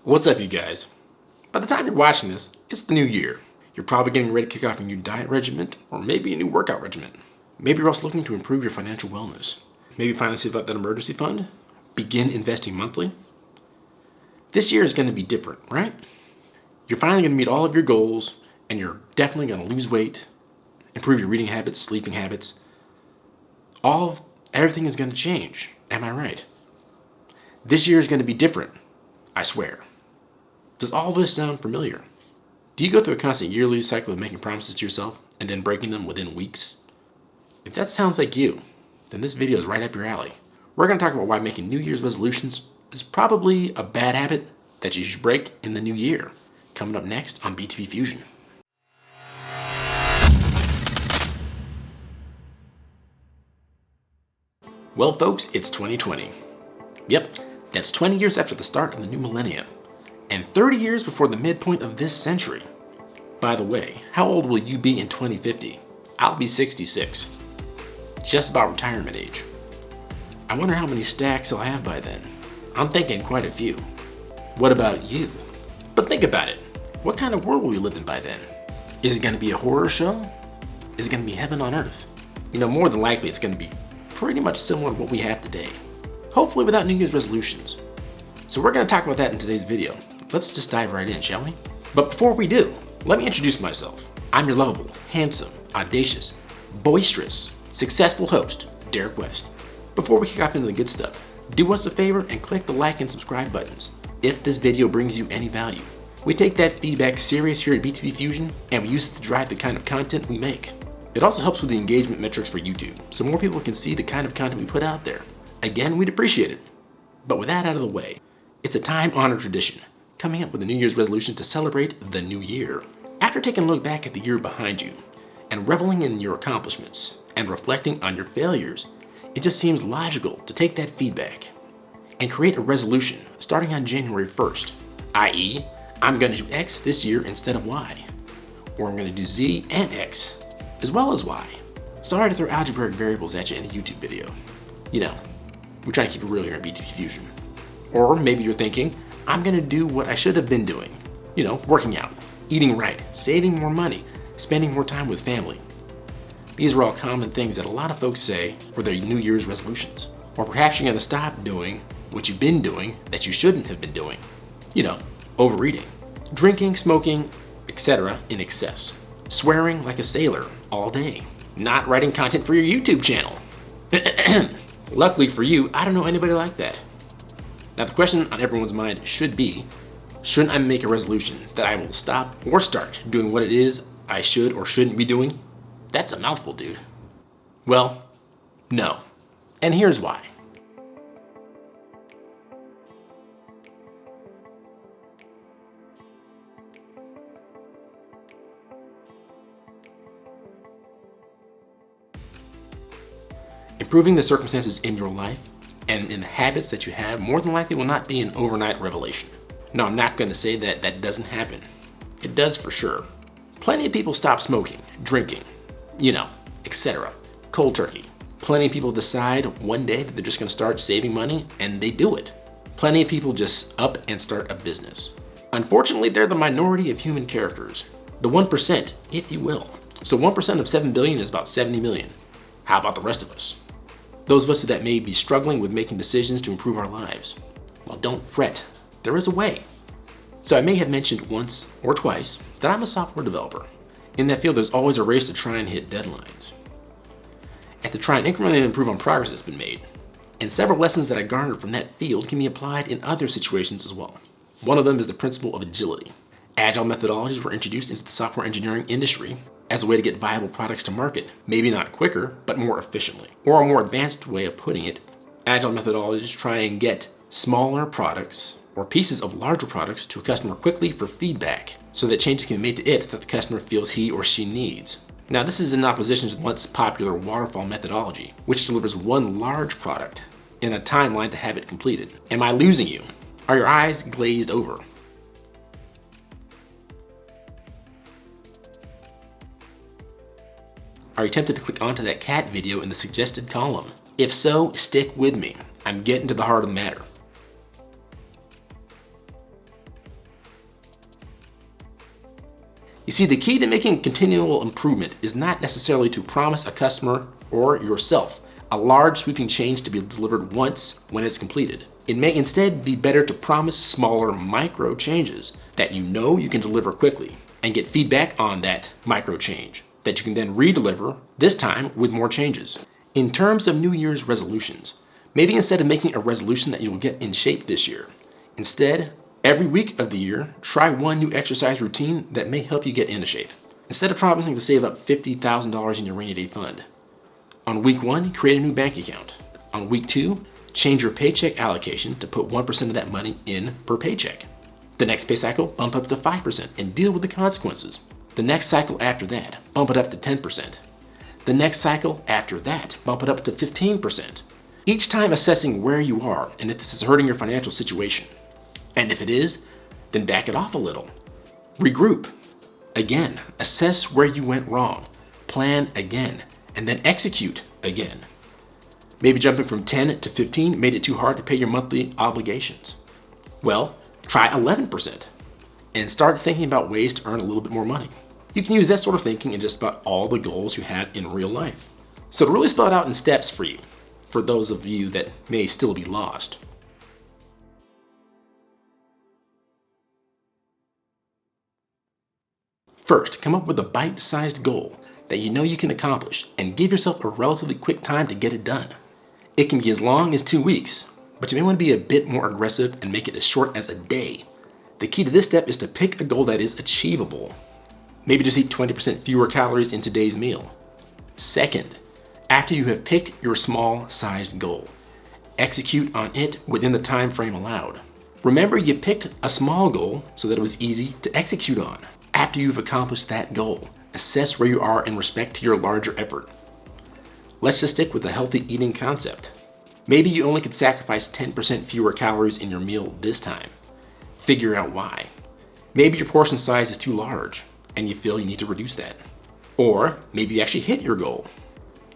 What's up, you guys? By the time you're watching this, it's the new year. You're probably getting ready to kick off a new diet regimen or maybe a new workout regimen. Maybe you're also looking to improve your financial wellness. Maybe finally save up that emergency fund, begin investing monthly. This year is going to be different, right? You're finally going to meet all of your goals, and you're definitely going to lose weight, improve your reading habits, sleeping habits. Everything is going to change. Am I right? This year is going to be different, I swear. Does all this sound familiar? Do you go through a constant yearly cycle of making promises to yourself and then breaking them within weeks? If that sounds like you, then this video is right up your alley. We're going to talk about why making New Year's resolutions is probably a bad habit that you should break in the new year. Coming up next on BTB Fusion. Well, folks, it's 2020. Yep, that's 20 years after the start of the new millennium, and 30 years before the midpoint of this century. By the way, how old will you be in 2050? I'll be 66. Just about retirement age. I wonder how many stacks I'll have by then. I'm thinking quite a few. What about you? But think about it. What kind of world will we live in by then? Is it going to be a horror show? Is it going to be heaven on earth? More than likely it's going to be pretty much similar to what we have today. Hopefully without New Year's resolutions. So we're going to talk about that in today's video. Let's just dive right in, shall we? But before we do, let me introduce myself. I'm your lovable, handsome, audacious, boisterous, successful host, Derek West. Before we kick off into the good stuff, do us a favor and click the like and subscribe buttons if this video brings you any value. We take that feedback serious here at BTB Fusion, and we use it to drive the kind of content we make. It also helps with the engagement metrics for YouTube, so more people can see the kind of content we put out there. Again, we'd appreciate it. But with that out of the way, it's a time-honored tradition, coming up with a New Year's resolution to celebrate the new year. After taking a look back at the year behind you, and reveling in your accomplishments, and reflecting on your failures, it just seems logical to take that feedback and create a resolution starting on January 1st, i.e., I'm going to do X this year instead of Y, or I'm going to do Z and X, as well as Y. Sorry to throw algebraic variables at you in a YouTube video. We try to keep it real here at BTB Fusion. Or maybe you're thinking, I'm going to do what I should have been doing. Working out, eating right, saving more money, spending more time with family. These are all common things that a lot of folks say for their New Year's resolutions. Or perhaps you're going to stop doing what you've been doing that you shouldn't have been doing. Overeating, drinking, smoking, etc. in excess. Swearing like a sailor all day. Not writing content for your YouTube channel. Luckily for you, I don't know anybody like that. Now the question on everyone's mind should be, shouldn't I make a resolution that I will stop or start doing what it is I should or shouldn't be doing? That's a mouthful, dude. Well, no. And here's why. Improving the circumstances in your life and in the habits that you have more than likely will not be an overnight revelation. No, I'm not going to say that that doesn't happen. It does for sure. Plenty of people stop smoking, drinking, etc. Cold turkey. Plenty of people decide one day that they're just going to start saving money, and they do it. Plenty of people just up and start a business. Unfortunately, they're the minority of human characters. The 1%, if you will. So 1% of 7 billion is about 70 million. How about the rest of us? Those of us that may be struggling with making decisions to improve our lives. Well, don't fret. There is a way. So I may have mentioned once or twice that I'm a software developer. In that field, there's always a race to try and hit deadlines, and to try and incrementally improve on progress that's been made. And several lessons that I garnered from that field can be applied in other situations as well. One of them is the principle of agility. Agile methodologies were introduced into the software engineering industry as a way to get viable products to market. Maybe not quicker, but more efficiently. Or a more advanced way of putting it, agile methodologies try and get smaller products or pieces of larger products to a customer quickly for feedback, so that changes can be made to it that the customer feels he or she needs. Now, this is in opposition to the once popular waterfall methodology, which delivers one large product in a timeline to have it completed. Am I losing you? Are your eyes glazed over? Are you tempted to click onto that cat video in the suggested column? If so, stick with me. I'm getting to the heart of the matter. You see, the key to making continual improvement is not necessarily to promise a customer or yourself a large sweeping change to be delivered once when it's completed. It may instead be better to promise smaller micro changes that you know you can deliver quickly and get feedback on that micro change that you can then re-deliver, this time with more changes. In terms of New Year's resolutions, maybe instead of making a resolution that you will get in shape this year, instead, every week of the year, try one new exercise routine that may help you get into shape. Instead of promising to save up $50,000 in your rainy day fund, on week 1, create a new bank account. On week 2, change your paycheck allocation to put 1% of that money in per paycheck. The next pay cycle, bump up to 5% and deal with the consequences. The next cycle after that, bump it up to 10%. The next cycle after that, bump it up to 15%. Each time assessing where you are and if this is hurting your financial situation. And if it is, then back it off a little. Regroup. Again, assess where you went wrong. Plan again, and then execute again. Maybe jumping from 10 to 15 made it too hard to pay your monthly obligations. Well, try 11% and start thinking about ways to earn a little bit more money. You can use that sort of thinking in just about all the goals you have in real life. So to really spell it out in steps for you, for those of you that may still be lost. First, come up with a bite-sized goal that you know you can accomplish and give yourself a relatively quick time to get it done. It can be as long as 2 weeks, but you may want to be a bit more aggressive and make it as short as a day. The key to this step is to pick a goal that is achievable. Maybe just eat 20% fewer calories in today's meal. Second, after you have picked your small-sized goal, execute on it within the time frame allowed. Remember, you picked a small goal so that it was easy to execute on. After you've accomplished that goal, assess where you are in respect to your larger effort. Let's just stick with the healthy eating concept. Maybe you only could sacrifice 10% fewer calories in your meal this time. Figure out why. Maybe your portion size is too large and you feel you need to reduce that. Or maybe you actually hit your goal.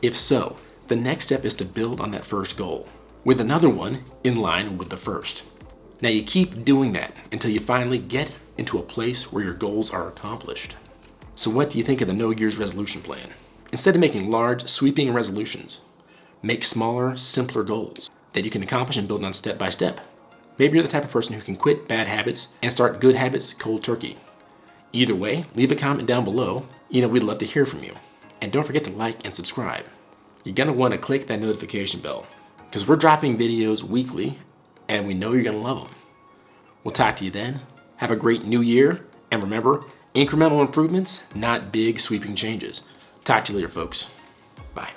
If so, the next step is to build on that first goal with another one in line with the first. Now you keep doing that until you finally get into a place where your goals are accomplished. So what do you think of the No Year's resolution plan? Instead of making large, sweeping resolutions, make smaller, simpler goals that you can accomplish and build on step by step. Maybe you're the type of person who can quit bad habits and start good habits cold turkey. Either way, leave a comment down below. We'd love to hear from you. And don't forget to like and subscribe. You're gonna wanna click that notification bell because we're dropping videos weekly and we know you're gonna love them. We'll talk to you then. Have a great new year. And remember, incremental improvements, not big sweeping changes. Talk to you later, folks. Bye.